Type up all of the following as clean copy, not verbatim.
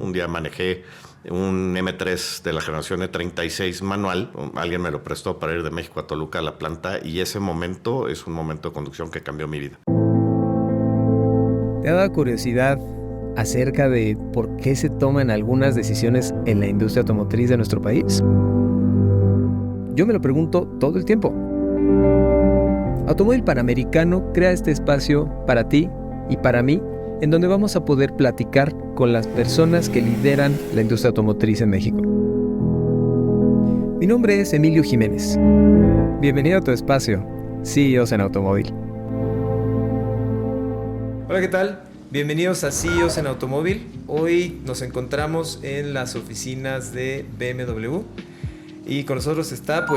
Un día manejé un M3 de la generación E36 manual, alguien me lo prestó para ir de México a Toluca a la planta, y ese momento es un momento de conducción que cambió mi vida. ¿Te ha dado curiosidad acerca de por qué se toman algunas decisiones en la industria automotriz de nuestro país? Yo me lo pregunto todo el tiempo. Automóvil Panamericano crea este espacio para ti y para mí, en donde vamos a poder platicar con las personas que lideran la industria automotriz en México. Mi nombre es Emilio Jiménez. Bienvenido a tu espacio, CEOs en Automóvil. Hola, ¿qué tal? Bienvenidos a CEOs en Automóvil. Hoy nos encontramos en las oficinas de BMW y con nosotros está,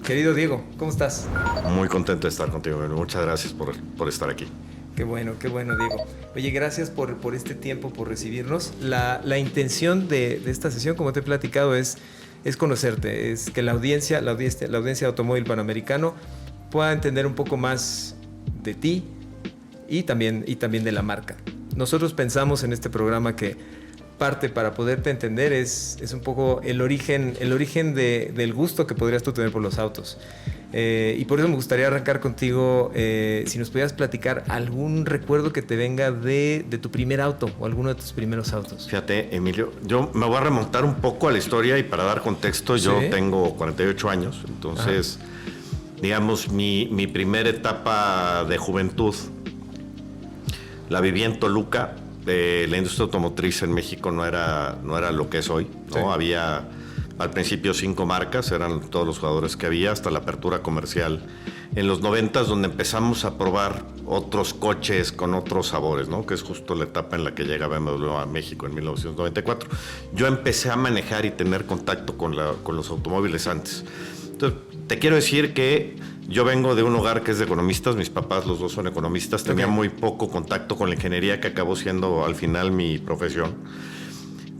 querido Diego, ¿cómo estás? Muy contento de estar contigo, muchas gracias por estar aquí. Qué bueno, Diego. Oye, gracias por este tiempo, por recibirnos. La intención de esta sesión, como te he platicado, es conocerte, es que la audiencia de Automóvil Panamericano pueda entender un poco más de ti y también de la marca. Nosotros pensamos en este programa que parte para poderte entender es un poco el origen del gusto que podrías tú tener por los autos. Y por eso me gustaría arrancar contigo, si nos pudieras platicar algún recuerdo que te venga de tu primer auto o alguno de tus primeros autos. Fíjate, Emilio, yo me voy a remontar un poco a la historia y para dar contexto, yo tengo 48 años, entonces, digamos, mi primera etapa de juventud la viví en Toluca. La industria automotriz en México no era lo que es hoy, ¿no? Sí. Había al principio 5 marcas, eran todos los jugadores que había, hasta la apertura comercial en los 90s, donde empezamos a probar otros coches con otros sabores, ¿no? Que es justo la etapa en la que llega BMW a México en 1994. Yo empecé a manejar y tener contacto con los automóviles antes. Entonces, te quiero decir que yo vengo de un hogar que es de economistas, mis papás los dos son economistas, tenía muy poco contacto con la ingeniería, que acabó siendo al final mi profesión,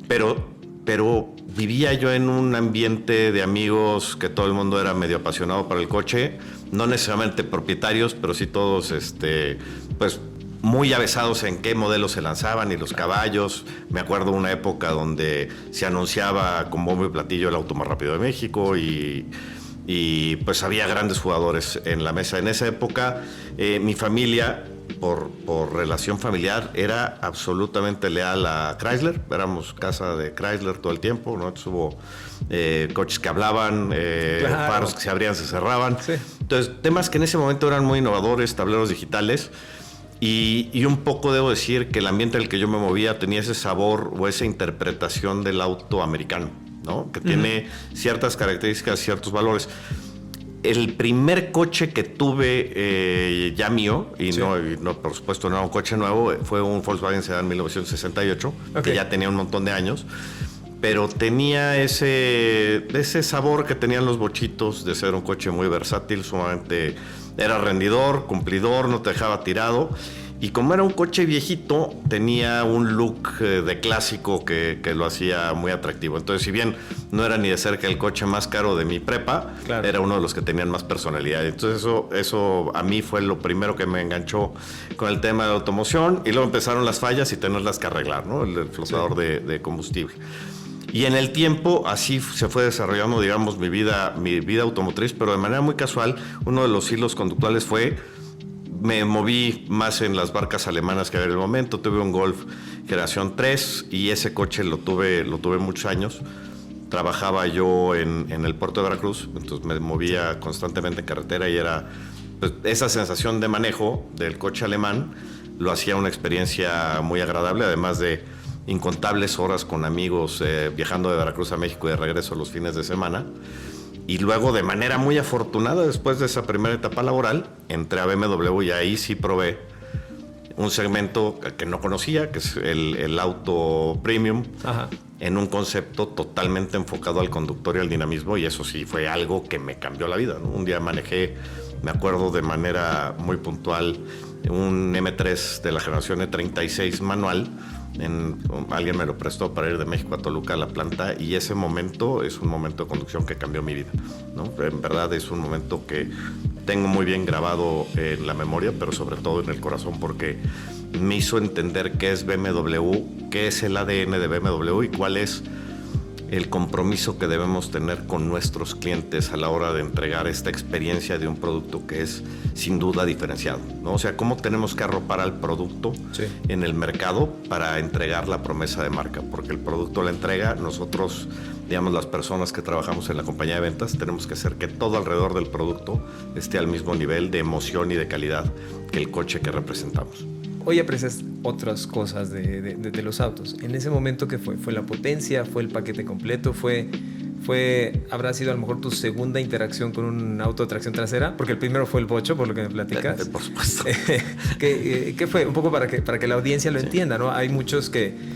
pero vivía yo en un ambiente de amigos que todo el mundo era medio apasionado para el coche, no necesariamente propietarios, pero sí todos muy avesados en qué modelos se lanzaban y los caballos. Me acuerdo una época donde se anunciaba con bombo y platillo el auto más rápido de México y pues había grandes jugadores en la mesa. En esa época mi familia, por relación familiar, era absolutamente leal a Chrysler. Éramos casa de Chrysler todo el tiempo, ¿no? Entonces hubo coches que hablaban, claro, faros que se abrían, se cerraban. Sí. Entonces, temas que en ese momento eran muy innovadores, tableros digitales. Y un poco debo decir que el ambiente en el que yo me movía tenía ese sabor o esa interpretación del auto americano, ¿no? Que tiene ciertas características, ciertos valores. El primer coche que tuve ya mío, no, por supuesto no era un coche nuevo, fue un Volkswagen Sedan 1968, que ya tenía un montón de años, pero tenía ese sabor que tenían los bochitos de ser un coche muy versátil, sumamente era rendidor, cumplidor, no te dejaba tirado. Y como era un coche viejito, tenía un look de clásico que lo hacía muy atractivo. Entonces, si bien no era ni de cerca el coche más caro de mi prepa, claro, era uno de los que tenían más personalidad. Entonces, eso a mí fue lo primero que me enganchó con el tema de automoción. Y luego empezaron las fallas y tenerlas que arreglar, ¿no? El flotador de combustible. Y en el tiempo así se fue desarrollando, digamos, mi vida automotriz, pero de manera muy casual. Uno de los hilos conductuales fue: me moví más en las marcas alemanas que había en el momento. Tuve un Golf generación 3 y ese coche lo tuve muchos años. Trabajaba yo en el puerto de Veracruz, entonces me movía constantemente en carretera y era esa sensación de manejo del coche alemán lo hacía una experiencia muy agradable, además de incontables horas con amigos viajando de Veracruz a México y de regreso los fines de semana. Y luego, de manera muy afortunada, después de esa primera etapa laboral, entré a BMW y ahí sí probé un segmento que no conocía, que es el auto premium, en un concepto totalmente enfocado al conductor y al dinamismo, y eso sí fue algo que me cambió la vida, ¿no? Un día manejé, me acuerdo de manera muy puntual, un M3 de la generación E36 manual. Alguien me lo prestó para ir de México a Toluca a la planta, y ese momento es un momento de conducción que cambió mi vida, ¿no? En verdad es un momento que tengo muy bien grabado en la memoria, pero sobre todo en el corazón, porque me hizo entender qué es BMW, qué es el ADN de BMW y cuál es el compromiso que debemos tener con nuestros clientes a la hora de entregar esta experiencia de un producto que es sin duda diferenciado, ¿no? O sea, cómo tenemos que arropar al producto en el mercado para entregar la promesa de marca, porque el producto la entrega, nosotros, digamos, las personas que trabajamos en la compañía de ventas, tenemos que hacer que todo alrededor del producto esté al mismo nivel de emoción y de calidad que el coche que representamos. Hoy aprecias otras cosas de los autos. En ese momento, ¿qué fue? ¿Fue la potencia? ¿Fue el paquete completo? ¿Habrá sido a lo mejor tu segunda interacción con un auto de tracción trasera? Porque el primero fue el Bocho, por lo que me platicas. Por supuesto. ¿Qué fue? Un poco para que la audiencia lo entienda, ¿no? Hay muchos que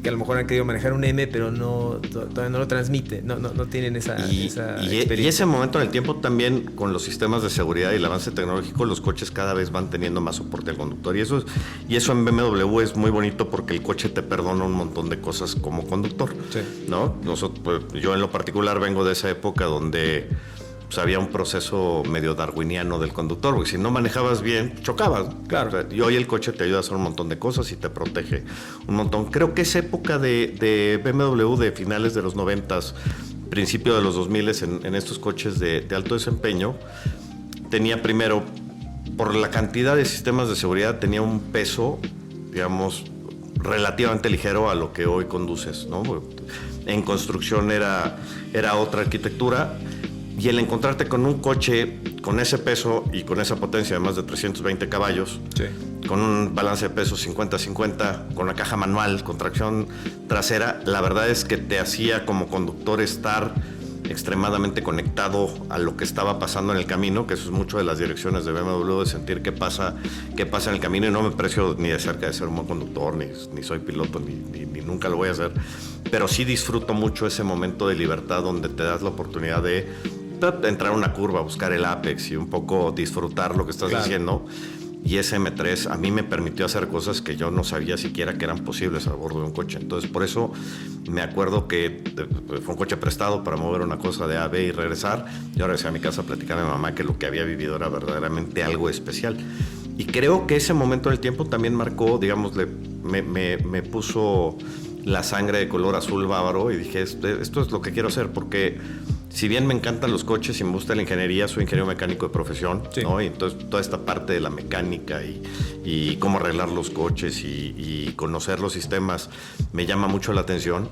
a lo mejor han querido manejar un M, pero todavía no lo transmite, no tienen esa experiencia. Y ese momento en el tiempo también, con los sistemas de seguridad y el avance tecnológico, los coches cada vez van teniendo más soporte al conductor. Y eso en BMW es muy bonito porque el coche te perdona un montón de cosas como conductor, ¿no? Yo en lo particular vengo de esa época donde pues, había un proceso medio darwiniano del conductor, porque si no manejabas bien, chocabas. Claro. O sea, y hoy el coche te ayuda a hacer un montón de cosas y te protege un montón. Creo que esa época de BMW de finales de los 90s, principio de los 2000s en estos coches de alto desempeño, tenía primero, por la cantidad de sistemas de seguridad, tenía un peso, digamos, relativamente ligero a lo que hoy conduces, ¿no? En construcción era otra arquitectura. Y el encontrarte con un coche con ese peso y con esa potencia de más de 320 caballos, con un balance de peso 50-50, con la caja manual, con tracción trasera, la verdad es que te hacía como conductor estar extremadamente conectado a lo que estaba pasando en el camino, que eso es mucho de las direcciones de BMW, de sentir qué pasa en el camino, y no me precio ni de cerca de ser un buen conductor, ni soy piloto, ni nunca lo voy a hacer, pero sí disfruto mucho ese momento de libertad donde te das la oportunidad de entrar a una curva, buscar el apex y un poco disfrutar lo que estás haciendo. Y ese M3 a mí me permitió hacer cosas que yo no sabía siquiera que eran posibles a bordo de un coche. Entonces, por eso me acuerdo que fue un coche prestado para mover una cosa de A a B y regresar. Yo regresé a mi casa a platicar a mi mamá que lo que había vivido era verdaderamente algo especial. Y creo que ese momento del tiempo también marcó, digamos, me puso la sangre de color azul bávaro y dije, esto es lo que quiero hacer, porque si bien me encantan los coches y me gusta la ingeniería, soy ingeniero mecánico de profesión, ¿no? Y entonces toda esta parte de la mecánica y cómo arreglar los coches y conocer los sistemas me llama mucho la atención.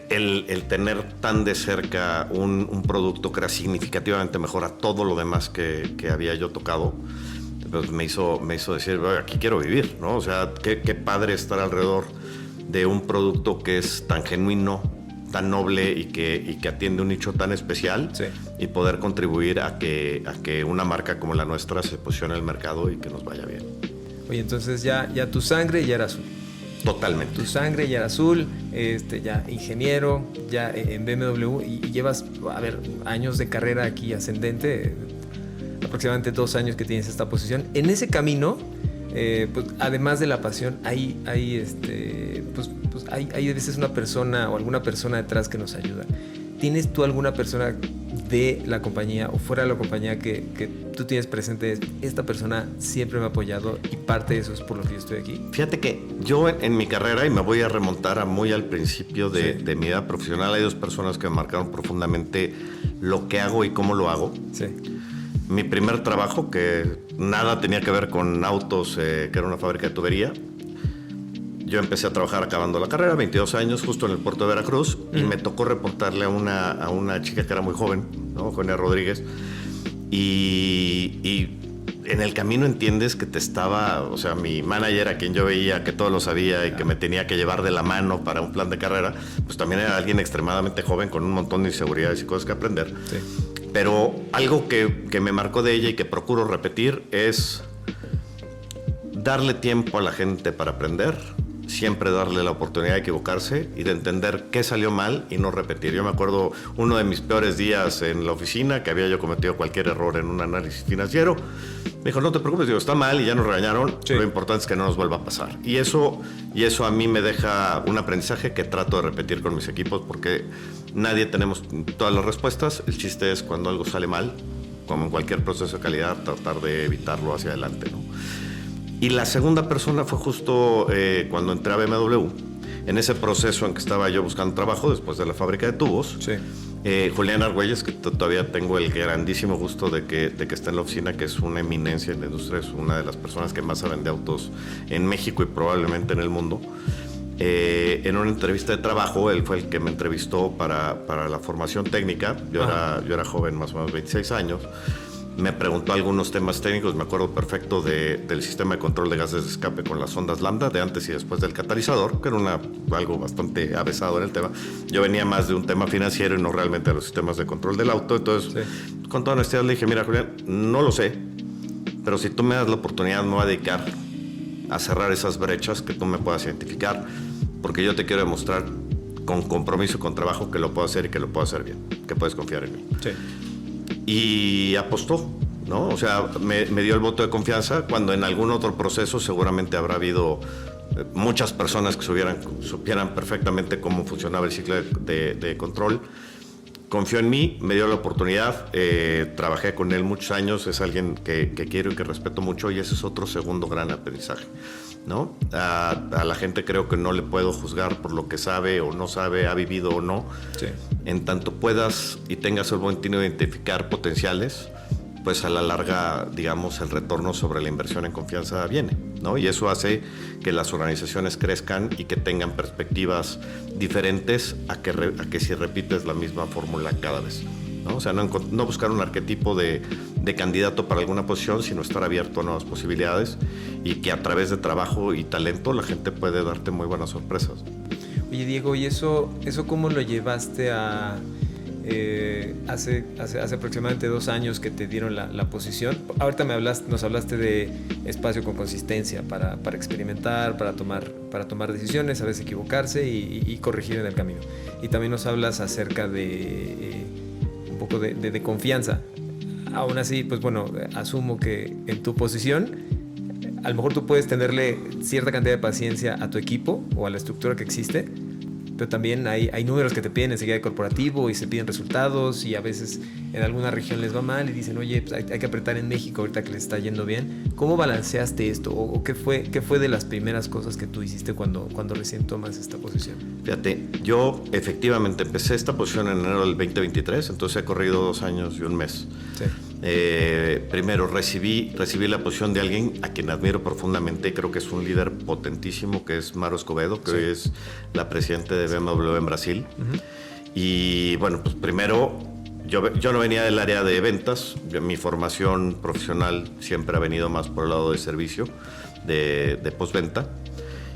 El tener tan de cerca un producto que era significativamente mejor a todo lo demás que había yo tocado, pues me hizo decir, aquí quiero vivir, ¿no? O sea, qué padre estar alrededor de un producto que es tan genuino, tan noble y que atiende un nicho tan especial, y poder contribuir a que una marca como la nuestra se posicione en el mercado y que nos vaya bien. Oye, entonces ya tu sangre ya era azul. Totalmente. Tu sangre ya era azul, ya ingeniero, ya en BMW, y llevas, años de carrera aquí ascendente, aproximadamente 2 años que tienes esta posición. En ese camino, pues, además de la pasión, hay a veces una persona o alguna persona detrás que nos ayuda. ¿Tienes tú alguna persona de la compañía o fuera de la compañía que tú tienes presente? Esta persona siempre me ha apoyado y parte de eso es por lo que yo estoy aquí. Fíjate que yo en mi carrera, y me voy a remontar muy al principio de mi vida profesional, hay 2 personas que me marcaron profundamente lo que hago y cómo lo hago. Sí. Mi primer trabajo, que nada tenía que ver con autos, que era una fábrica de tubería. Yo empecé a trabajar acabando la carrera, 22 años, justo en el puerto de Veracruz, y me tocó reportarle a una chica que era muy joven, ¿no? Eugenia Rodríguez, y en el camino entiendes que o sea, mi manager, a quien yo veía que todo lo sabía y que me tenía que llevar de la mano para un plan de carrera, pues también era alguien extremadamente joven con un montón de inseguridades y cosas que aprender. Sí. Pero algo que me marcó de ella y que procuro repetir es darle tiempo a la gente para aprender, siempre darle la oportunidad de equivocarse y de entender qué salió mal y no repetir. Yo me acuerdo uno de mis peores días en la oficina, que había yo cometido cualquier error en un análisis financiero. Me dijo, no te preocupes, digo, está mal y ya nos regañaron, lo importante es que no nos vuelva a pasar. Y eso a mí me deja un aprendizaje que trato de repetir con mis equipos, porque nadie tenemos todas las respuestas. El chiste es cuando algo sale mal, como en cualquier proceso de calidad, tratar de evitarlo hacia adelante, ¿no? Y la segunda persona fue justo cuando entré a BMW. En ese proceso en que estaba yo buscando trabajo después de la fábrica de tubos, Sí. Julián Argüelles, que todavía tengo el grandísimo gusto de que esté en la oficina, que es una eminencia en la industria, es una de las personas que más saben de autos en México y probablemente en el mundo. En una entrevista de trabajo, él fue el que me entrevistó para la formación técnica. Yo era joven, más o menos 26 años. Me preguntó algunos temas técnicos, me acuerdo perfecto del sistema de control de gases de escape con las ondas lambda, de antes y después del catalizador, que era algo bastante avesado en el tema. Yo venía más de un tema financiero y no realmente de los sistemas de control del auto. Entonces, con toda honestidad le dije, mira, Julián, no lo sé, pero si tú me das la oportunidad, me voy a dedicar a cerrar esas brechas que tú me puedas identificar, porque yo te quiero demostrar con compromiso y con trabajo que lo puedo hacer y que lo puedo hacer bien, que puedes confiar en mí. Sí. Y apostó, ¿no? O sea, me dio el voto de confianza cuando en algún otro proceso seguramente habrá habido muchas personas que supieran perfectamente cómo funcionaba el ciclo de control. Confió en mí, me dio la oportunidad, trabajé con él muchos años, es alguien que quiero y que respeto mucho, y ese es otro segundo gran aprendizaje, ¿no? A la gente creo que no le puedo juzgar por lo que sabe o no sabe, ha vivido o no. Sí. En tanto puedas y tengas el buen tino de identificar potenciales, pues a la larga, digamos, el retorno sobre la inversión en confianza viene, ¿no? Y eso hace que las organizaciones crezcan y que tengan perspectivas diferentes a que si repites la misma fórmula cada vez, ¿no? O sea, no buscar un arquetipo de candidato para alguna posición, sino estar abierto a nuevas posibilidades y que a través de trabajo y talento la gente puede darte muy buenas sorpresas. Oye, Diego, ¿y eso cómo lo llevaste a hace aproximadamente 2 años que te dieron la posición? Ahorita nos hablaste de espacio con consistencia para experimentar, para tomar decisiones, a veces equivocarse y corregir en el camino. Y también nos hablas acerca de un poco de confianza. Aún así, pues bueno, asumo que en tu posición a lo mejor tú puedes tenerle cierta cantidad de paciencia a tu equipo o a la estructura que existe, pero también hay números que te piden enseguida de corporativo y se piden resultados, y a veces en alguna región les va mal y dicen, oye, pues hay que apretar en México ahorita que les está yendo bien. ¿Cómo balanceaste esto? ¿O qué fue de las primeras cosas que tú hiciste cuando recién tomas esta posición? Fíjate, yo efectivamente empecé esta posición en enero del 2023, entonces he corrido 2 años y 1 mes. Sí. Primero recibí la posición de alguien a quien admiro profundamente y creo que es un líder potentísimo, que es Maru Escobedo, que hoy es la presidenta de BMW en Brasil. Uh-huh. Y bueno, pues primero yo no venía del área de ventas, mi formación profesional siempre ha venido más por el lado de servicio, de postventa.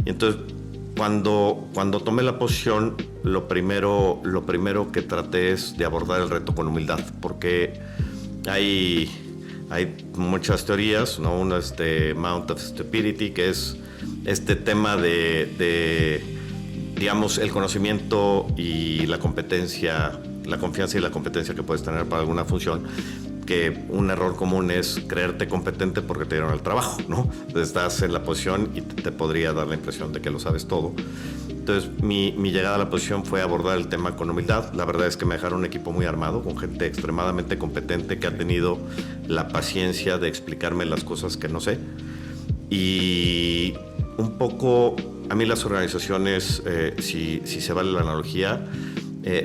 Y entonces cuando tomé la posición, lo primero que traté es de abordar el reto con humildad, porque hay muchas teorías, ¿no? Una es de Mount of Stupidity, que es este tema de digamos, el conocimiento y la competencia, la confianza y la competencia que puedes tener para alguna función, que un error común es creerte competente porque te dieron el trabajo, ¿no? Entonces estás en la posición y te podría dar la impresión de que lo sabes todo. Entonces mi llegada a la posición fue abordar el tema con humildad. La verdad es que me dejaron un equipo muy armado, con gente extremadamente competente que ha tenido la paciencia de explicarme las cosas que no sé. Y un poco, a mí las organizaciones, si se vale la analogía,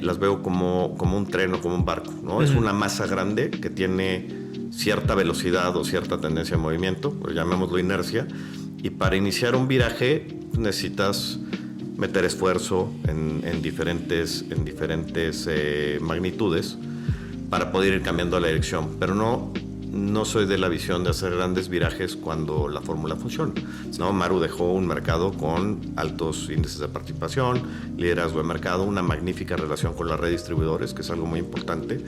las veo como un tren o como un barco, ¿no? Uh-huh. Es una masa grande que tiene cierta velocidad o cierta tendencia de movimiento, pues llamémoslo inercia, y para iniciar un viraje necesitas meter esfuerzo en diferentes magnitudes para poder ir cambiando la dirección, pero no soy de la visión de hacer grandes virajes cuando la fórmula funciona, ¿no? Maru dejó un mercado con altos índices de participación, liderazgo de mercado, una magnífica relación con la red de distribuidores, que es algo muy importante.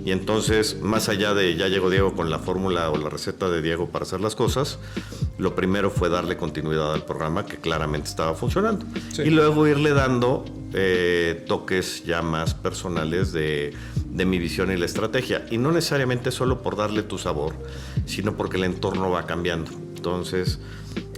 Y entonces, más allá de ya llegó Diego con la fórmula o la receta de Diego para hacer las cosas, lo primero fue darle continuidad al programa, que claramente estaba funcionando. Sí. Y luego irle dando toques ya más personales de mi visión y la estrategia. Y no necesariamente solo por darle tu sabor, sino porque el entorno va cambiando. Entonces,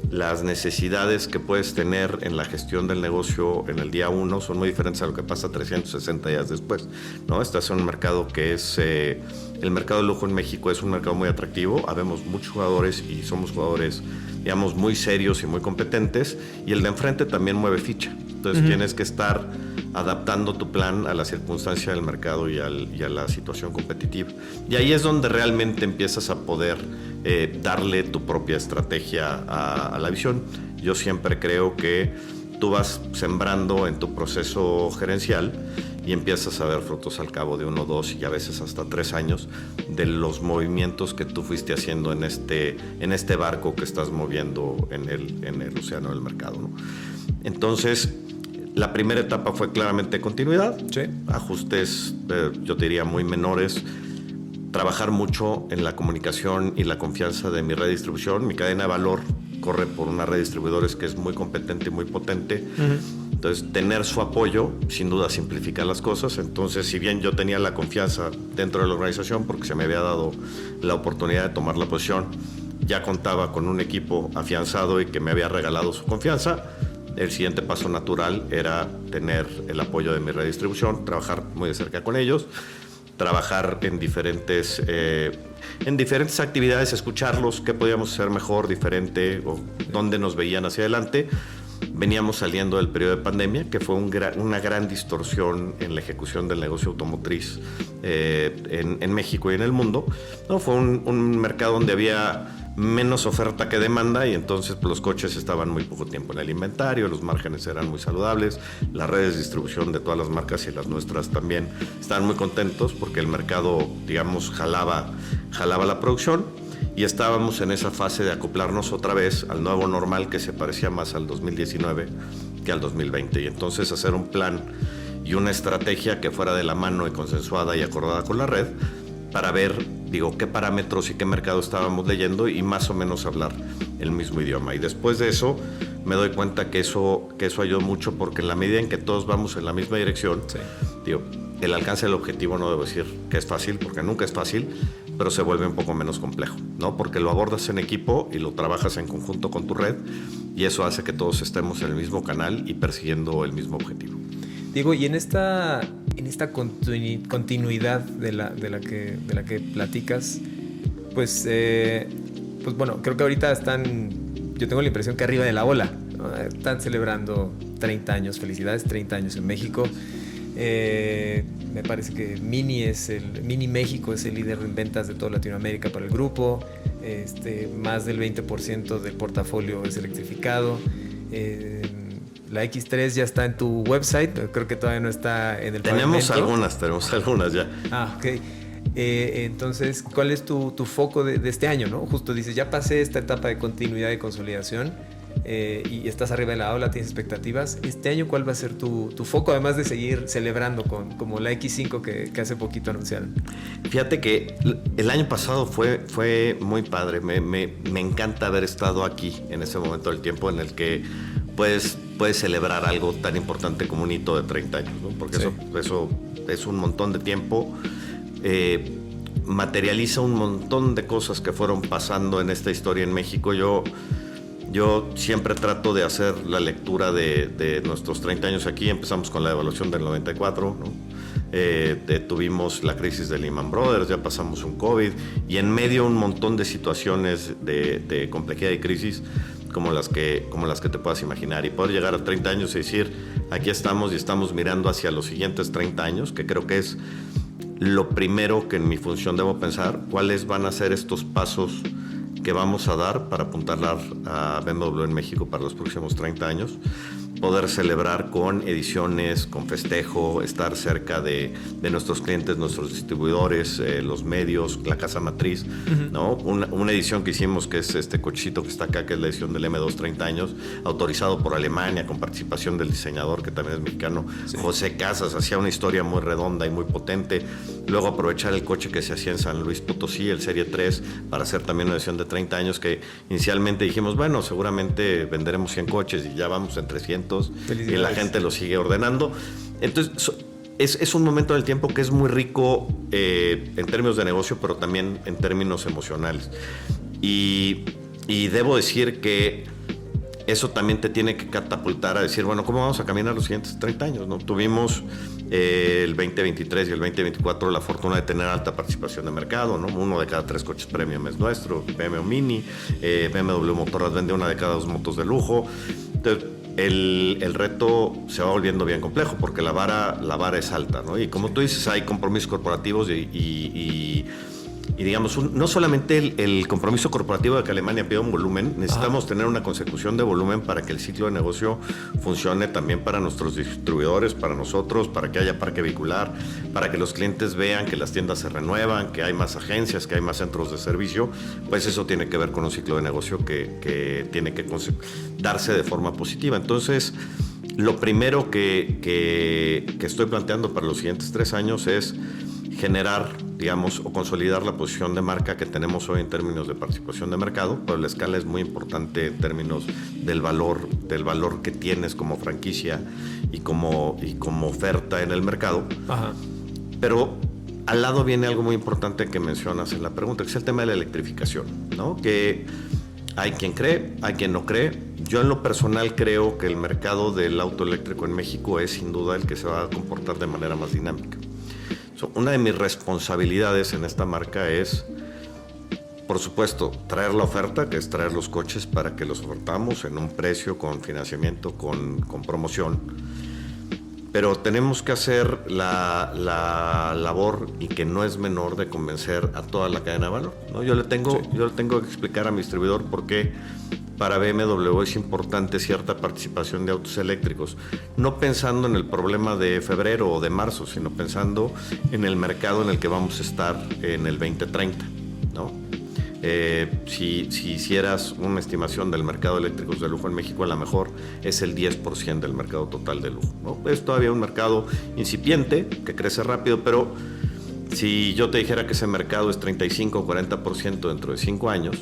las necesidades que puedes tener en la gestión del negocio en el día 1 son muy diferentes a lo que pasa 360 días después, ¿no? Estás en un mercado que es... el mercado de lujo en México es un mercado muy atractivo. Habemos muchos jugadores y somos jugadores, digamos, muy serios y muy competentes. Y el de enfrente también mueve ficha. Entonces tienes que estar adaptando tu plan a la circunstancia del mercado y a la situación competitiva. Y ahí es donde realmente empiezas a poder darle tu propia estrategia a la visión. Yo siempre creo que tú vas sembrando en tu proceso gerencial y empiezas a ver frutos al cabo de 1, 2 y a veces hasta 3 años de los movimientos que tú fuiste haciendo en este barco que estás moviendo en el océano del mercado, ¿no? Entonces, la primera etapa fue claramente continuidad, sí. Ajustes, yo diría, muy menores, trabajar mucho en la comunicación y la confianza de mi red de distribución. Mi cadena de valor corre por una red de distribuidores que es muy competente y muy potente. Entonces, tener su apoyo, sin duda, simplifica las cosas. Entonces, si bien yo tenía la confianza dentro de la organización, porque se me había dado la oportunidad de tomar la posición, ya contaba con un equipo afianzado y que me había regalado su confianza. El siguiente paso natural era tener el apoyo de mi red de distribución, trabajar muy de cerca con ellos, trabajar en diferentes actividades, escucharlos, qué podíamos hacer mejor, diferente, o dónde nos veían hacia adelante. Veníamos saliendo del periodo de pandemia, que fue una gran distorsión en la ejecución del negocio automotriz en México y en el mundo, ¿no? Fue un mercado donde había menos oferta que demanda y entonces los coches estaban muy poco tiempo en el inventario, los márgenes eran muy saludables, las redes de distribución de todas las marcas y las nuestras también estaban muy contentos porque el mercado, digamos, jalaba la producción y estábamos en esa fase de acoplarnos otra vez al nuevo normal que se parecía más al 2019 que al 2020 y entonces hacer un plan y una estrategia que fuera de la mano y consensuada y acordada con la red para ver, qué parámetros y qué mercado estábamos leyendo y más o menos hablar el mismo idioma. Y después de eso me doy cuenta que eso ayudó mucho porque en la medida en que todos vamos en la misma dirección, sí. El alcance del objetivo no debo decir que es fácil, porque nunca es fácil, pero se vuelve un poco menos complejo, ¿no? Porque lo abordas en equipo y lo trabajas en conjunto con tu red y eso hace que todos estemos en el mismo canal y persiguiendo el mismo objetivo. Diego, y en esta continuidad de la que platicas, pues bueno, creo que ahorita yo tengo la impresión que arriba de la ola, ¿no? Están celebrando 30 años, felicidades, 30 años en México. Me parece que Mini México es el líder en ventas de toda Latinoamérica para el grupo. Más del 20% del portafolio es electrificado. La X3 ya está en tu website, creo que todavía no está en el Tenemos pavimento. Tenemos algunas ya. Ok. Entonces, ¿cuál es tu foco de este año, ¿no? Justo dices, ya pasé esta etapa de continuidad y consolidación y estás arriba de la ola, tienes expectativas. Este año, ¿cuál va a ser tu foco, además de seguir celebrando como la X5 que hace poquito anunciaron? Fíjate que el año pasado fue muy padre. Me encanta haber estado aquí en ese momento del tiempo en el que puedes celebrar algo tan importante como un hito de 30 años, ¿no? Porque sí. eso es un montón de tiempo. Materializa un montón de cosas que fueron pasando en esta historia en México. Yo siempre trato de hacer la lectura de nuestros 30 años aquí. Empezamos con la devaluación del 94, ¿no? Tuvimos la crisis de Lehman Brothers, ya pasamos un COVID y en medio un montón de situaciones de complejidad y crisis como las que te puedas imaginar, y poder llegar a 30 años y decir, aquí estamos y estamos mirando hacia los siguientes 30 años, que creo que es lo primero que en mi función debo pensar, cuáles van a ser estos pasos que vamos a dar para apuntalar a BMW en México para los próximos 30 años. Poder celebrar con ediciones, con festejo, estar cerca de nuestros clientes, nuestros distribuidores, los medios, la casa matriz, ¿no? Una edición que hicimos que es este cochecito que está acá, que es la edición del M2 30 años, autorizado por Alemania, con participación del diseñador, que también es mexicano, sí. José Casas, hacía una historia muy redonda y muy potente. Luego aprovechar el coche que se hacía en San Luis Potosí, el Serie 3, para hacer también una edición de 30 años que inicialmente dijimos, bueno, seguramente venderemos 100 coches y ya vamos en 300 y la gente lo sigue ordenando. Entonces es un momento del tiempo que es muy rico en términos de negocio, pero también en términos emocionales. Y debo decir que eso también te tiene que catapultar a decir, bueno, ¿cómo vamos a caminar los siguientes 30 años? ¿No? Tuvimos el 2023 y el 2024 la fortuna de tener alta participación de mercado, ¿no? 1 de cada 3 coches premium es nuestro, BMW Mini, BMW Motorrad vende 1 de cada 2 motos de lujo. Entonces, el reto se va volviendo bien complejo porque la vara es alta, ¿no? Y como tú dices, hay compromisos corporativos y digamos, no solamente el compromiso corporativo de que Alemania pida un volumen, necesitamos tener una consecución de volumen para que el ciclo de negocio funcione también para nuestros distribuidores, para nosotros, para que haya parque vehicular, para que los clientes vean que las tiendas se renuevan, que hay más agencias, que hay más centros de servicio. Pues eso tiene que ver con un ciclo de negocio que tiene que darse de forma positiva. Entonces, lo primero que estoy planteando para los siguientes 3 años es generar, digamos, o consolidar la posición de marca que tenemos hoy en términos de participación de mercado, pero la escala es muy importante en términos del valor que tienes como franquicia y como oferta en el mercado. Ajá. Pero al lado viene algo muy importante que mencionas en la pregunta, que es el tema de la electrificación, ¿no? Que hay quien cree, hay quien no cree. Yo en lo personal creo que el mercado del auto eléctrico en México es sin duda el que se va a comportar de manera más dinámica. Una de mis responsabilidades en esta marca es, por supuesto, traer la oferta, que es traer los coches para que los ofertamos en un precio, con financiamiento, con promoción. Pero tenemos que hacer la labor, y que no es menor, de convencer a toda la cadena de valor, ¿no? Yo le tengo que explicar a mi distribuidor por qué para BMW es importante cierta participación de autos eléctricos, no pensando en el problema de febrero o de marzo, sino pensando en el mercado en el que vamos a estar en el 2030, ¿no? Si hicieras una estimación del mercado de eléctricos de lujo en México, a lo mejor es el 10% del mercado total de lujo, ¿no? Es todavía un mercado incipiente, que crece rápido, pero si yo te dijera que ese mercado es 35 o 40% dentro de 5 años,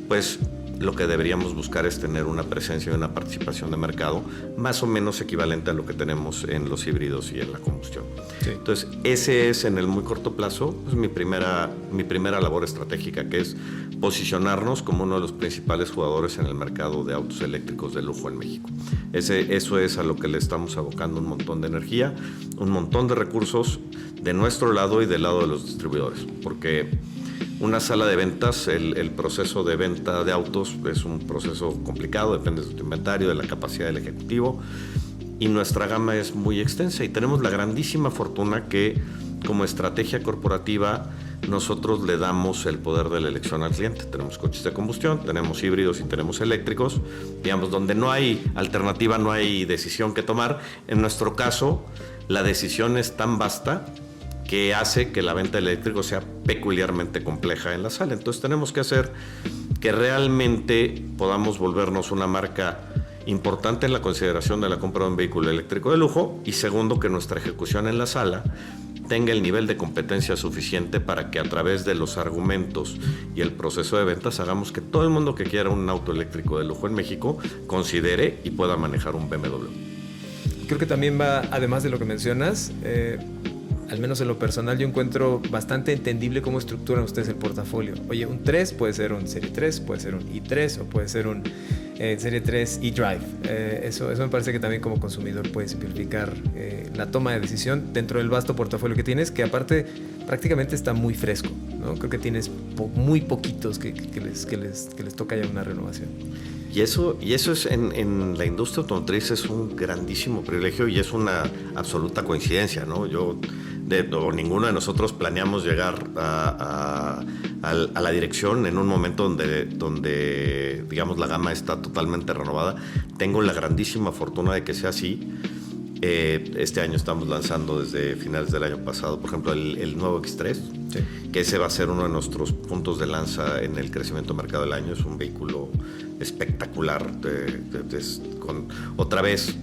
pues lo que deberíamos buscar es tener una presencia y una participación de mercado más o menos equivalente a lo que tenemos en los híbridos y en la combustión. Sí. Entonces, ese es, en el muy corto plazo, pues mi primera labor estratégica, que es posicionarnos como uno de los principales jugadores en el mercado de autos eléctricos de lujo en México. Eso es a lo que le estamos abocando un montón de energía, un montón de recursos de nuestro lado y del lado de los distribuidores, porque una sala de ventas, el proceso de venta de autos es un proceso complicado, depende de tu inventario, de la capacidad del ejecutivo, y nuestra gama es muy extensa y tenemos la grandísima fortuna que, como estrategia corporativa, nosotros le damos el poder de la elección al cliente. Tenemos coches de combustión, tenemos híbridos y tenemos eléctricos, digamos, donde no hay alternativa, no hay decisión que tomar. En nuestro caso, la decisión es tan vasta que hace que la venta de eléctricos sea peculiarmente compleja en la sala. Entonces tenemos que hacer que realmente podamos volvernos una marca importante en la consideración de la compra de un vehículo eléctrico de lujo, y segundo, que nuestra ejecución en la sala tenga el nivel de competencia suficiente para que a través de los argumentos y el proceso de ventas hagamos que todo el mundo que quiera un auto eléctrico de lujo en México considere y pueda manejar un BMW. Creo que también va, además de lo que mencionas, al menos en lo personal, yo encuentro bastante entendible cómo estructuran ustedes el portafolio. Oye, un 3 puede ser un Serie 3, puede ser un i3 o puede ser un Serie 3 eDrive. Eso me parece que también como consumidor puede simplificar la toma de decisión dentro del vasto portafolio que tienes, que aparte prácticamente está muy fresco, ¿no? Creo que tienes muy poquitos que les toca ya una renovación. Y eso es en la industria automotriz es un grandísimo privilegio y es una absoluta coincidencia, ¿no? Ninguno de nosotros planeamos llegar a la dirección en un momento donde digamos la gama está totalmente renovada. Tengo la grandísima fortuna de que sea así. Este año estamos lanzando, desde finales del año pasado, por ejemplo, el nuevo X3, sí, que ese va a ser uno de nuestros puntos de lanza en el crecimiento de mercado del año. Es un vehículo espectacular. Otra vez,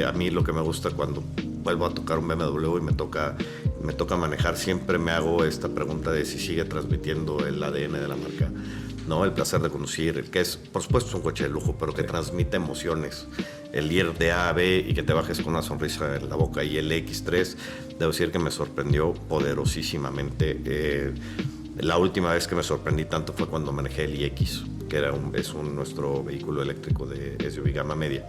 a mí lo que me gusta cuando vuelvo a tocar un BMW y me toca manejar, siempre me hago esta pregunta de si sigue transmitiendo el ADN de la marca, ¿no? El placer de conducir, el que es, por supuesto, es un coche de lujo, pero que transmite emociones. El ir de A a B y que te bajes con una sonrisa en la boca. Y el X3, debo decir que me sorprendió poderosísimamente. La última vez que me sorprendí tanto fue cuando manejé el iX, que nuestro vehículo eléctrico de SUV gama media.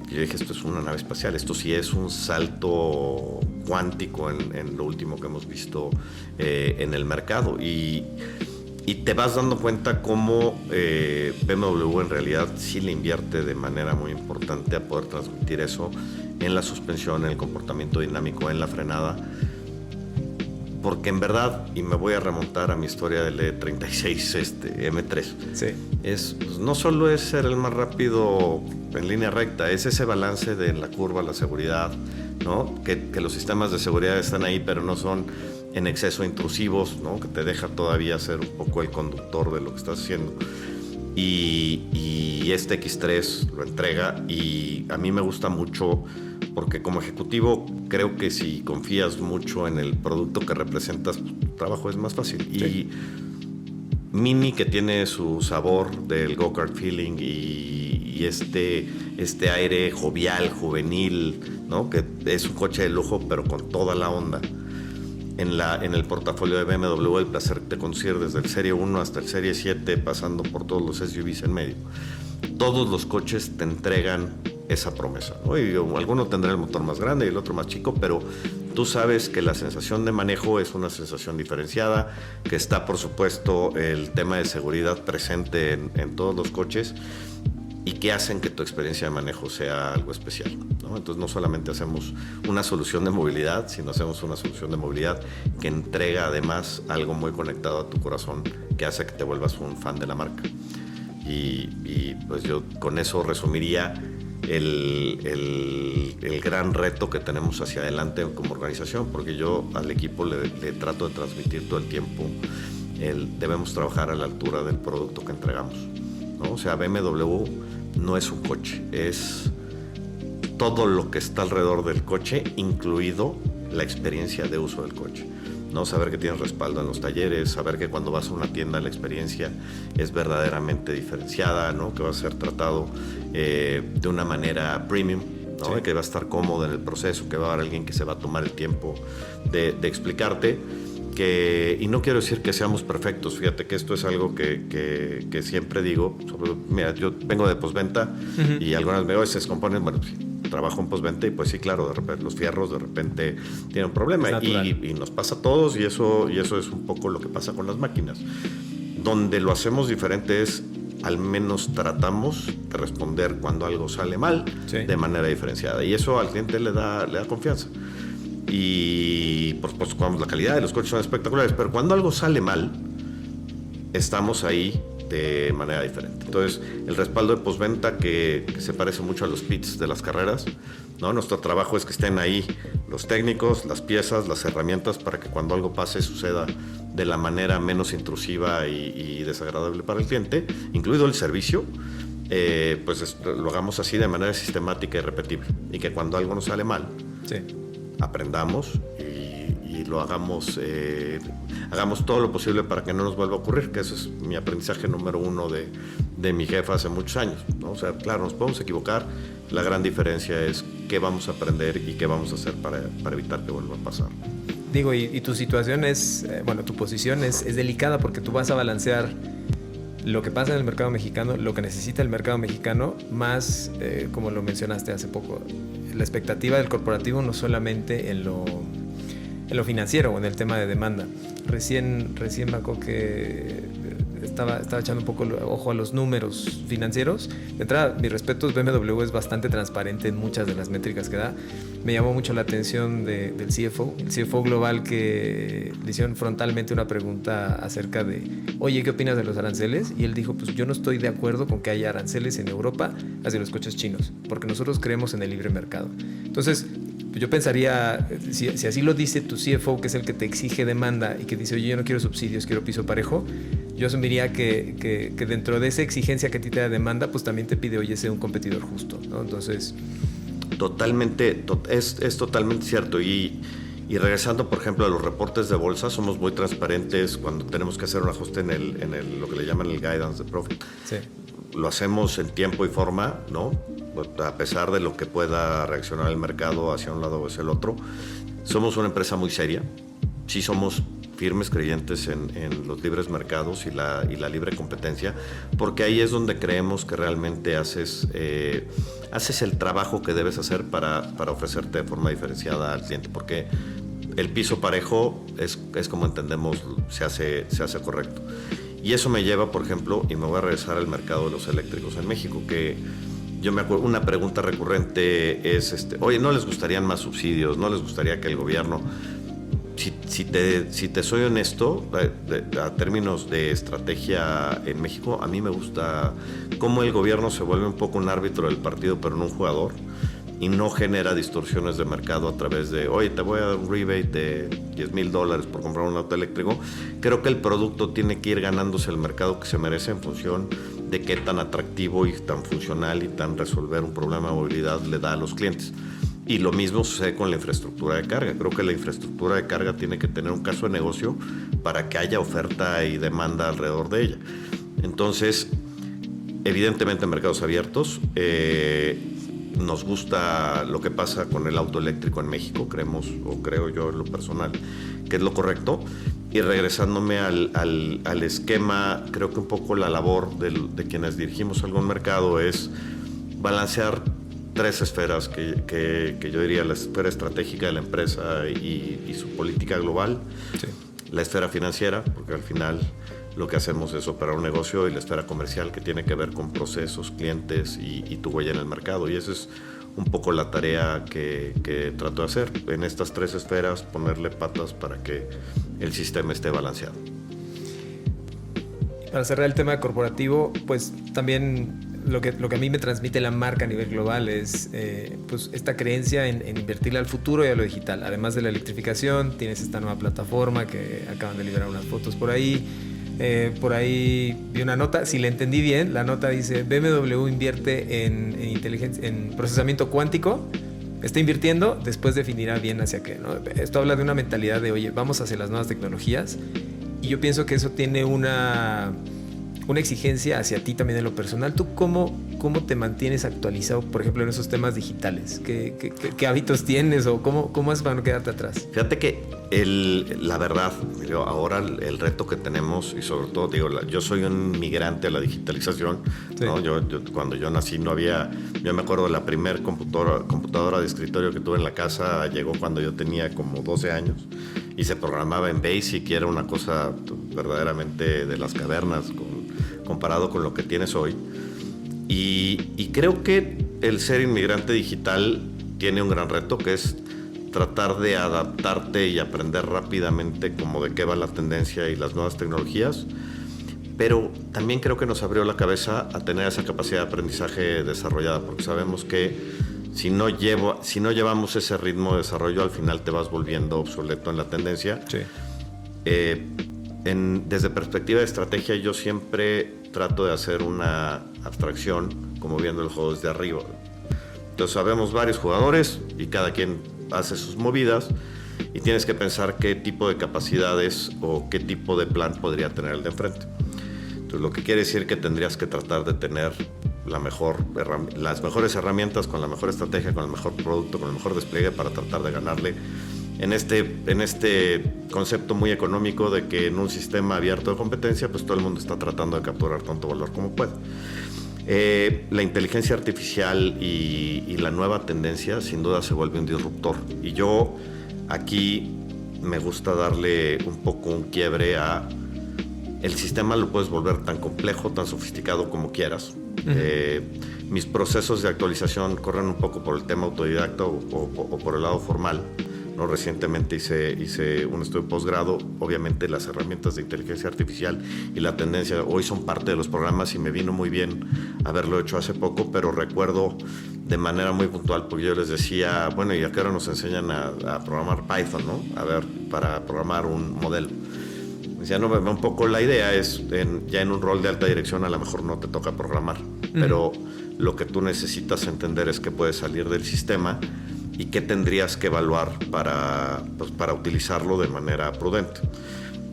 Y yo dije, esto es una nave espacial, esto sí es un salto cuántico en lo último que hemos visto en el mercado. Y te vas dando cuenta cómo BMW en realidad sí le invierte de manera muy importante a poder transmitir eso en la suspensión, en el comportamiento dinámico, en la frenada. Porque en verdad, y me voy a remontar a mi historia del E36 M3, sí. pues, no solo es ser el más rápido en línea recta, es ese balance de la curva, la seguridad, ¿no? Que los sistemas de seguridad están ahí, pero no son en exceso intrusivos, ¿no? Que te deja todavía ser un poco el conductor de lo que estás haciendo. Y este X3 lo entrega, y a mí me gusta mucho porque como ejecutivo creo que si confías mucho en el producto que representas, tu trabajo es más fácil. Sí. Y Mini, que tiene su sabor del go-kart feeling y este aire jovial, juvenil, ¿no? Que es un coche de lujo pero con toda la onda. En el portafolio de BMW, el placer de conducir desde el Serie 1 hasta el Serie 7, pasando por todos los SUVs en medio. Todos los coches te entregan esa promesa, ¿no? Y alguno tendrá el motor más grande y el otro más chico, pero tú sabes que la sensación de manejo es una sensación diferenciada, que está, por supuesto, el tema de seguridad presente en todos los coches, y que hacen que tu experiencia de manejo sea algo especial, ¿no? Entonces no solamente hacemos una solución de movilidad, sino hacemos una solución de movilidad que entrega además algo muy conectado a tu corazón, que hace que te vuelvas un fan de la marca. Y pues yo con eso resumiría el gran reto que tenemos hacia adelante como organización, porque yo al equipo le trato de transmitir todo el tiempo debemos trabajar a la altura del producto que entregamos, ¿no? O sea, BMW no es un coche, es todo lo que está alrededor del coche, incluido la experiencia de uso del coche, ¿no? Saber que tienes respaldo en los talleres, saber que cuando vas a una tienda la experiencia es verdaderamente diferenciada, ¿no? Que va a ser tratado de una manera premium, ¿no? Sí. Que va a estar cómodo en el proceso, que va a haber alguien que se va a tomar el tiempo de explicarte. Y no quiero decir que seamos perfectos, fíjate que esto es algo que siempre digo. Mira, yo vengo de postventa, uh-huh, y algunas veces se descomponen. Bueno, sí, trabajo en postventa y pues sí, claro, de repente los fierros de repente tienen un problema, y nos pasa a todos, y eso es un poco lo que pasa con las máquinas. Donde lo hacemos diferente es, al menos tratamos de responder cuando algo sale mal, sí, de manera diferenciada, y eso al cliente le da confianza. Y por supuesto, la calidad de los coches son espectaculares, pero cuando algo sale mal, estamos ahí de manera diferente. Entonces, el respaldo de postventa que se parece mucho a los pits de las carreras, ¿no? Nuestro trabajo es que estén ahí los técnicos, las piezas, las herramientas, para que cuando algo pase suceda de la manera menos intrusiva y desagradable para el cliente, incluido el servicio. Pues lo hagamos así de manera sistemática y repetible, y que cuando algo nos sale mal, sí, aprendamos y lo hagamos todo lo posible para que no nos vuelva a ocurrir, que eso es mi aprendizaje número uno de mi jefa hace muchos años, ¿no? O sea, claro, nos podemos equivocar, la gran diferencia es qué vamos a aprender y qué vamos a hacer para evitar que vuelva a pasar. Digo, y tu situación es, tu posición es delicada, porque tú vas a balancear lo que pasa en el mercado mexicano, lo que necesita el mercado mexicano, más, como lo mencionaste hace poco, la expectativa del corporativo, no solamente en lo financiero o en el tema de demanda. Recién me acuerdo que estaba echando un poco ojo a los números financieros. De entrada, mis respetos, BMW es bastante transparente en muchas de las métricas que da. Me llamó mucho la atención del CFO, el CFO global, que le hicieron frontalmente una pregunta acerca de, oye, ¿qué opinas de los aranceles? Y él dijo, pues yo no estoy de acuerdo con que haya aranceles en Europa hacia los coches chinos, porque nosotros creemos en el libre mercado. Entonces, yo pensaría, si así lo dice tu CFO, que es el que te exige demanda y que dice, oye, yo no quiero subsidios, quiero piso parejo, yo asumiría que dentro de esa exigencia que a ti te da demanda, pues también te pide, oye, ser un competidor justo, ¿no? Entonces... Totalmente, es totalmente cierto. Y regresando, por ejemplo, a los reportes de bolsa, somos muy transparentes cuando tenemos que hacer un ajuste en lo que le llaman el guidance de profit. Sí. Lo hacemos en tiempo y forma, ¿no? A pesar de lo que pueda reaccionar el mercado hacia un lado o hacia el otro. Somos una empresa muy seria. Sí somos firmes creyentes en los libres mercados y la libre competencia, porque ahí es donde creemos que realmente haces el trabajo que debes hacer para ofrecerte de forma diferenciada al cliente, porque el piso parejo es como entendemos se hace correcto. Y eso me lleva, por ejemplo, y me voy a regresar al mercado de los eléctricos en México, que yo me acuerdo, una pregunta recurrente es, oye, ¿no les gustarían más subsidios? ¿No les gustaría que el gobierno... Si te soy honesto, a términos de estrategia en México, a mí me gusta cómo el gobierno se vuelve un poco un árbitro del partido, pero no un jugador, y no genera distorsiones de mercado a través de, oye, te voy a dar un rebate de $10,000 por comprar un auto eléctrico. Creo que el producto tiene que ir ganándose el mercado que se merece en función de qué tan atractivo y tan funcional y tan resolver un problema de movilidad le da a los clientes. Y lo mismo sucede con la infraestructura de carga. Creo que la infraestructura de carga tiene que tener un caso de negocio para que haya oferta y demanda alrededor de ella. Entonces, evidentemente en mercados abiertos, nos gusta lo que pasa con el auto eléctrico en México, creo yo en lo personal, que es lo correcto. Y regresándome al esquema, creo que un poco la labor de quienes dirigimos algún mercado es balancear tres esferas que yo diría: la esfera estratégica de la empresa y su política global, sí, la esfera financiera, porque al final lo que hacemos es operar un negocio, y la esfera comercial, que tiene que ver con procesos, clientes y tu huella en el mercado. Y esa es un poco la tarea que trato de hacer en estas tres esferas, ponerle patas para que el sistema esté balanceado. Para cerrar el tema corporativo, pues también lo que a mí me transmite la marca a nivel global es pues esta creencia en invertirle al futuro y a lo digital. Además de la electrificación, tienes esta nueva plataforma que acaban de liberar unas fotos por ahí. Por ahí vi una nota, si la entendí bien, la nota dice: BMW invierte en procesamiento cuántico, está invirtiendo, después definirá bien hacia qué, ¿no? Esto habla de una mentalidad de, oye, vamos hacia las nuevas tecnologías, y yo pienso que eso tiene una exigencia hacia ti también en lo personal. ¿Tú cómo te mantienes actualizado, por ejemplo, en esos temas digitales? ¿Qué hábitos tienes o cómo haces para no quedarte atrás? Fíjate que la verdad, ahora el reto que tenemos, y sobre todo, yo soy un migrante a la digitalización, sí, ¿no? Cuando yo nací no había... Yo me acuerdo de la primer computadora de escritorio que tuve en la casa, llegó cuando yo tenía como 12 años, y se programaba en BASIC, y era una cosa verdaderamente de las cavernas comparado con lo que tienes hoy. Y creo que el ser inmigrante digital tiene un gran reto, que es tratar de adaptarte y aprender rápidamente como de qué va la tendencia y las nuevas tecnologías, pero también creo que nos abrió la cabeza a tener esa capacidad de aprendizaje desarrollada, porque sabemos que si no llevamos ese ritmo de desarrollo, al final te vas volviendo obsoleto en la tendencia. Sí. Desde perspectiva de estrategia, yo siempre trato de hacer una abstracción, como viendo el juego desde arriba. Entonces sabemos varios jugadores y cada quien hace sus movidas, y tienes que pensar qué tipo de capacidades o qué tipo de plan podría tener el de enfrente. Entonces, lo que quiere decir que tendrías que tratar de tener las mejores herramientas, con la mejor estrategia, con el mejor producto, con el mejor despliegue, para tratar de ganarle en este concepto muy económico de que en un sistema abierto de competencia, pues todo el mundo está tratando de capturar tanto valor como puede. La inteligencia artificial y la nueva tendencia sin duda se vuelve un disruptor, y yo aquí me gusta darle un poco un quiebre a el sistema. Lo puedes volver tan complejo, tan sofisticado como quieras. Mis procesos de actualización corren un poco por el tema autodidacta o por el lado formal, ¿no? Recientemente hice un estudio de posgrado. Obviamente las herramientas de inteligencia artificial y la tendencia hoy son parte de los programas, y me vino muy bien haberlo hecho hace poco, pero recuerdo de manera muy puntual, porque yo les decía, bueno, ¿y a qué hora nos enseñan a programar Python, ¿no? A ver, para programar un modelo. Decía, no, un poco la idea es, ya en un rol de alta dirección a lo mejor no te toca programar, pero lo que tú necesitas entender es que puedes salir del sistema y qué tendrías que evaluar para utilizarlo de manera prudente.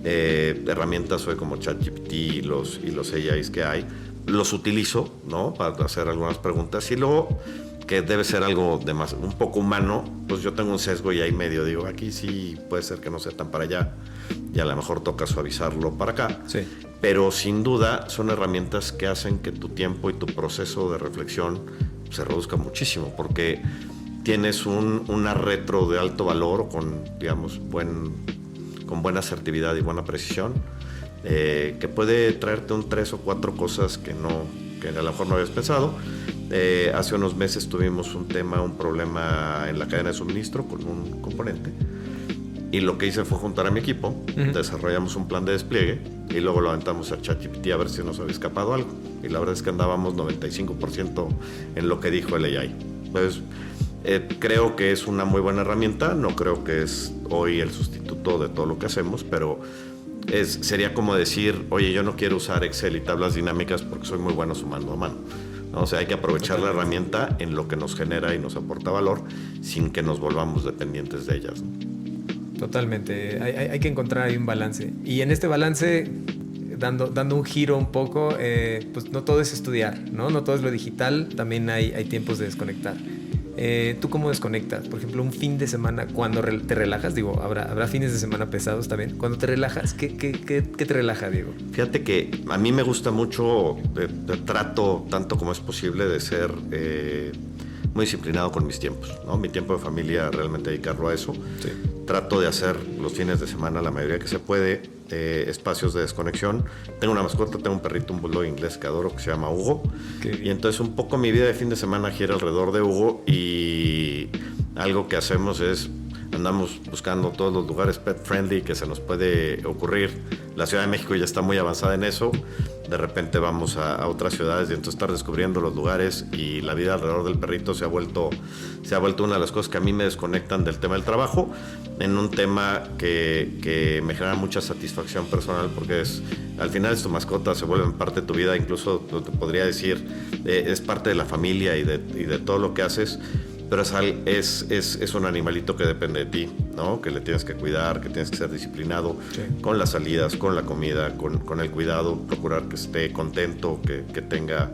Herramientas hoy como ChatGPT y los AIs que hay, los utilizo, ¿no? Para hacer algunas preguntas, y luego, que debe ser algo de más, un poco humano, pues yo tengo un sesgo y ahí medio digo, aquí sí puede ser que no sea tan para allá, y a lo mejor toca suavizarlo para acá. Sí. Pero sin duda son herramientas que hacen que tu tiempo y tu proceso de reflexión se reduzca muchísimo, porque tienes una retro de alto valor con, digamos, con buena asertividad y buena precisión, que puede traerte 3 o 4 cosas que a lo mejor no habías pensado. Hace unos meses tuvimos un problema en la cadena de suministro con un componente, y lo que hice fue juntar a mi equipo, desarrollamos un plan de despliegue y luego lo aventamos a ChatGPT a ver si nos había escapado algo, y la verdad es que andábamos 95% en lo que dijo el AI. Pues creo que es una muy buena herramienta, no creo que es hoy el sustituto de todo lo que hacemos, pero sería como decir, oye, yo no quiero usar Excel y tablas dinámicas porque soy muy bueno sumando a mano, ¿no? O sea, hay que aprovechar la herramienta en lo que nos genera y nos aporta valor sin que nos volvamos dependientes de ellas, ¿no? Totalmente, hay que encontrar ahí un balance. Y en este balance, dando un giro un poco, pues no todo es estudiar, ¿no? No todo es lo digital, también hay tiempos de desconectar. ¿Tú cómo desconectas? Por ejemplo, un fin de semana, cuando te relajas, digo, habrá fines de semana pesados también. Cuando te relajas, ¿qué te relaja, Diego? Fíjate que a mí me gusta mucho, trato tanto como es posible de ser muy disciplinado con mis tiempos, ¿no? Mi tiempo de familia, realmente dedicarlo a eso. Sí. Trato de hacer los fines de semana, la mayoría que se puede, espacios de desconexión. Tengo una mascota, tengo un perrito, un bulldog inglés que adoro, que se llama Hugo. Y entonces un poco mi vida de fin de semana gira alrededor de Hugo, y algo que hacemos es andamos buscando todos los lugares pet friendly que se nos puede ocurrir. La Ciudad de México ya está muy avanzada en eso. De repente vamos a otras ciudades y entonces estar descubriendo los lugares, y la vida alrededor del perrito se ha vuelto una de las cosas que a mí me desconectan del tema del trabajo, en un tema que me genera mucha satisfacción personal, porque al final es tu mascota, se vuelve parte de tu vida, incluso te podría decir, es parte de la familia y de todo lo que haces. Pero es un animalito que depende de ti, ¿no? Que le tienes que cuidar, que tienes que ser disciplinado, sí, con las salidas, con la comida, con el cuidado, procurar que esté contento, que tenga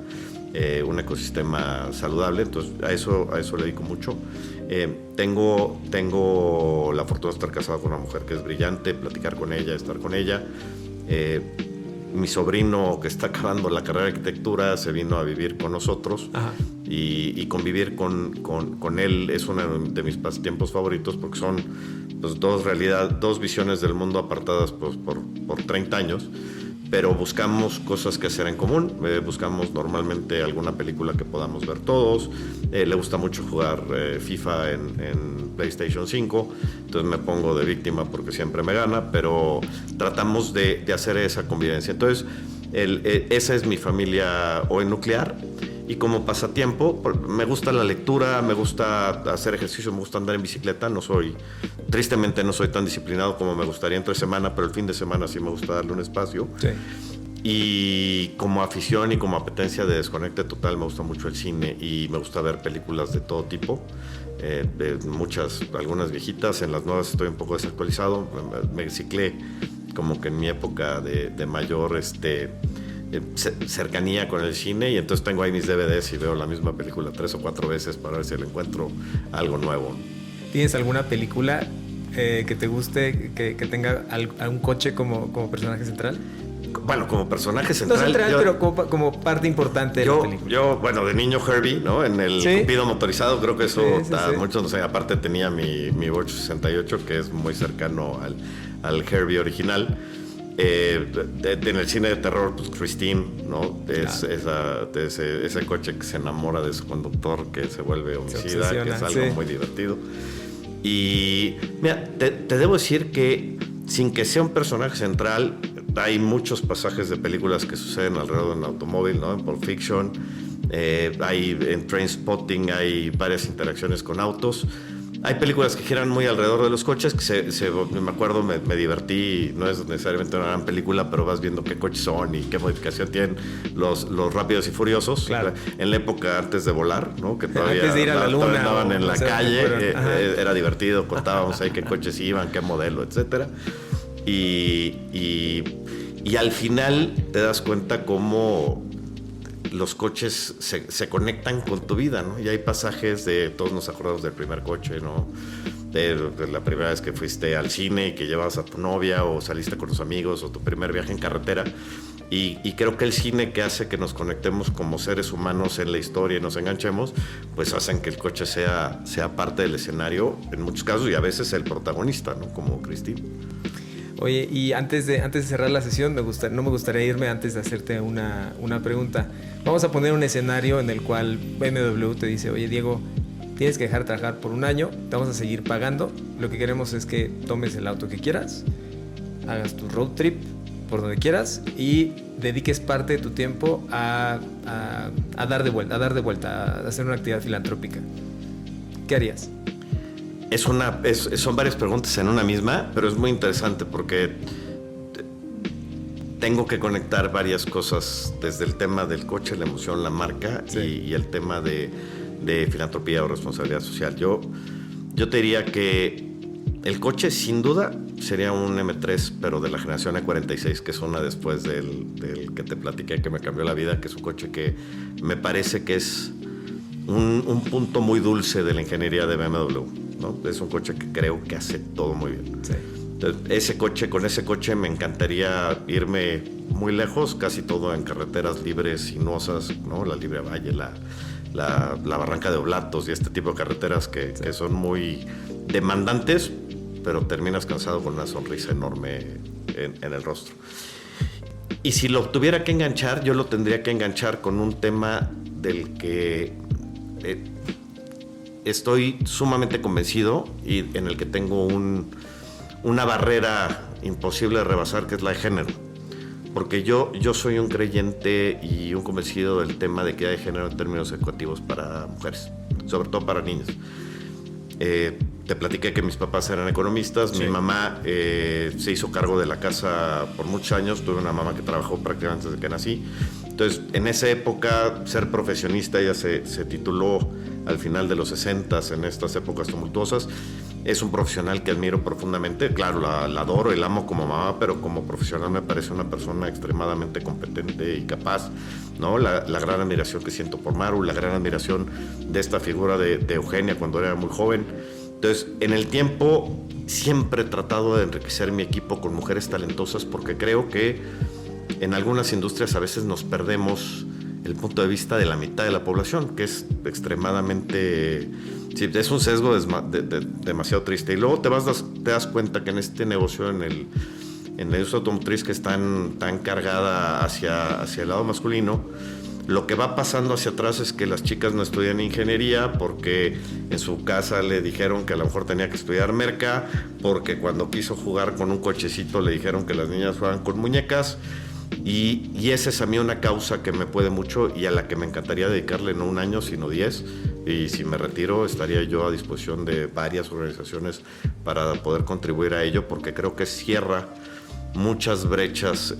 un ecosistema saludable. Entonces a eso le dedico mucho. Tengo la fortuna de estar casado con una mujer que es brillante, platicar con ella, estar con ella. Mi sobrino, que está acabando la carrera de arquitectura, se vino a vivir con nosotros. Ajá. Y convivir con él es uno de mis pasatiempos favoritos, porque son pues, dos visiones del mundo apartadas pues, por 30 años, pero buscamos cosas que hacer en común. Buscamos normalmente alguna película que podamos ver todos. Le gusta mucho jugar FIFA en PlayStation 5, entonces me pongo de víctima porque siempre me gana, pero tratamos de hacer esa convivencia. Entonces esa es mi familia hoy nuclear. Y como pasatiempo, me gusta la lectura, me gusta hacer ejercicio, me gusta andar en bicicleta. Tristemente no soy tan disciplinado como me gustaría entre semana, pero el fin de semana sí me gusta darle un espacio. Sí. Y como afición y como apetencia de desconecte total, me gusta mucho el cine y me gusta ver películas de todo tipo. Algunas viejitas, en las nuevas estoy un poco desactualizado. Me reciclé como que en mi época de mayor cercanía con el cine, y entonces tengo ahí mis DVDs y veo la misma película 3 o 4 veces para ver si le encuentro algo nuevo. ¿Tienes alguna película que te guste, que tenga algún coche como personaje central? Bueno, como personaje central. No central, pero como parte importante de la película. Bueno, de niño Herbie, ¿no? En el Cupido motorizado, creo que eso muchos no sé. Aparte tenía mi Bosch 68, que es muy cercano al Herbie original. En el cine de terror, pues Christine, ¿no? Ese coche que se enamora de su conductor, que se vuelve homicida, que es algo muy divertido. Y mira, te debo decir que sin que sea un personaje central, hay muchos pasajes de películas que suceden alrededor de un automóvil, ¿no? En Pulp Fiction, en Trainspotting hay varias interacciones con autos. Hay películas que giran muy alrededor de los coches, que me acuerdo, me divertí. No es necesariamente una gran película, pero vas viendo qué coches son y qué modificación tienen los Rápidos y Furiosos. Claro. En la época antes de volar, ¿no? Que todavía antes de ir a la luna, andaban en la calle. Era divertido, contábamos ahí qué coches iban, qué modelo, etcétera. Y al final te das cuenta cómo los coches se conectan con tu vida, ¿no? Y hay pasajes todos nos acordamos del primer coche, ¿no? de la primera vez que fuiste al cine y que llevas a tu novia o saliste con los amigos o tu primer viaje en carretera. Y creo que el cine, que hace que nos conectemos como seres humanos en la historia y nos enganchemos, pues hacen que el coche sea parte del escenario en muchos casos y a veces el protagonista, ¿no? Como Cristín. Oye, y antes de cerrar la sesión, no me gustaría irme antes de hacerte una pregunta. Vamos a poner un escenario en el cual BMW te dice: oye, Diego, tienes que dejar de trabajar por un año, te vamos a seguir pagando. Lo que queremos es que tomes el auto que quieras, hagas tu road trip por donde quieras y dediques parte de tu tiempo a dar de vuelta, a hacer una actividad filantrópica. ¿Qué harías? Son varias preguntas en una misma, pero es muy interesante porque tengo que conectar varias cosas, desde el tema del coche, la emoción, la marca, sí, y el tema de filantropía o responsabilidad social. Yo te diría que el coche, sin duda, sería un M3, pero de la generación E46, que es una después del que te platiqué, que me cambió la vida, que es un coche que me parece que es un punto muy dulce de la ingeniería de BMW, ¿no? Es un coche que creo que hace todo muy bien. Sí. Entonces, con ese coche me encantaría irme muy lejos, casi todo en carreteras libres, sinuosas, ¿no? La Libre Valle, la Barranca de Oblatos y este tipo de carreteras que son muy demandantes, pero terminas cansado con una sonrisa enorme en el rostro. Y si lo tuviera que enganchar, yo lo tendría que enganchar con un tema del que estoy sumamente convencido y en el que tengo una barrera imposible de rebasar, que es la de género. Porque yo soy un creyente y un convencido del tema de equidad de género en términos educativos para mujeres, sobre todo para niños. Te platiqué que mis papás eran economistas. Sí. Mi mamá se hizo cargo de la casa por muchos años. Tuve una mamá que trabajó prácticamente desde que nací. Entonces, en esa época, ser profesionista, ella se tituló al final de los 60s, en estas épocas tumultuosas. Es un profesional que admiro profundamente. Claro, la adoro y la amo como mamá, pero como profesional me parece una persona extremadamente competente y capaz, ¿no? La gran admiración que siento por Maru, la gran admiración de esta figura de Eugenia cuando era muy joven. Entonces, en el tiempo siempre he tratado de enriquecer mi equipo con mujeres talentosas, porque creo que en algunas industrias a veces nos perdemos el punto de vista de la mitad de la población, que es extremadamente... Sí, es un sesgo demasiado triste. Y luego te das cuenta que en este negocio, en la industria automotriz, que es tan cargada hacia el lado masculino, lo que va pasando hacia atrás es que las chicas no estudian ingeniería porque en su casa le dijeron que a lo mejor tenía que estudiar merca, porque cuando quiso jugar con un cochecito le dijeron que las niñas juegan con muñecas. Y esa es a mí una causa que me puede mucho y a la que me encantaría dedicarle no un año, sino 10. Y si me retiro, estaría yo a disposición de varias organizaciones para poder contribuir a ello, porque creo que cierra muchas brechas,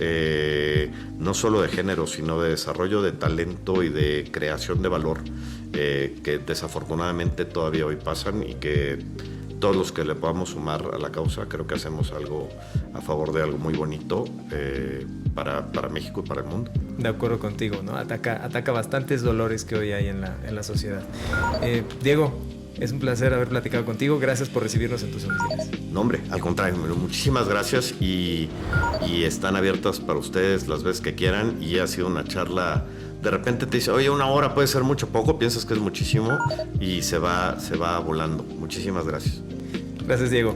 no solo de género, sino de desarrollo de talento y de creación de valor, que desafortunadamente todavía hoy pasan, y que todos los que le podamos sumar a la causa, creo que hacemos algo a favor de algo muy bonito para México y para el mundo. De acuerdo contigo, ¿no? Ataca bastantes dolores que hoy hay en la sociedad. Diego, es un placer haber platicado contigo. Gracias por recibirnos en tus oficinas. No, hombre, al contrario, muchísimas gracias y están abiertas para ustedes las veces que quieran, y ha sido una charla. De repente te dice, oye, 1 hora puede ser mucho, poco, piensas que es muchísimo y se va volando. Muchísimas gracias. Gracias, Diego.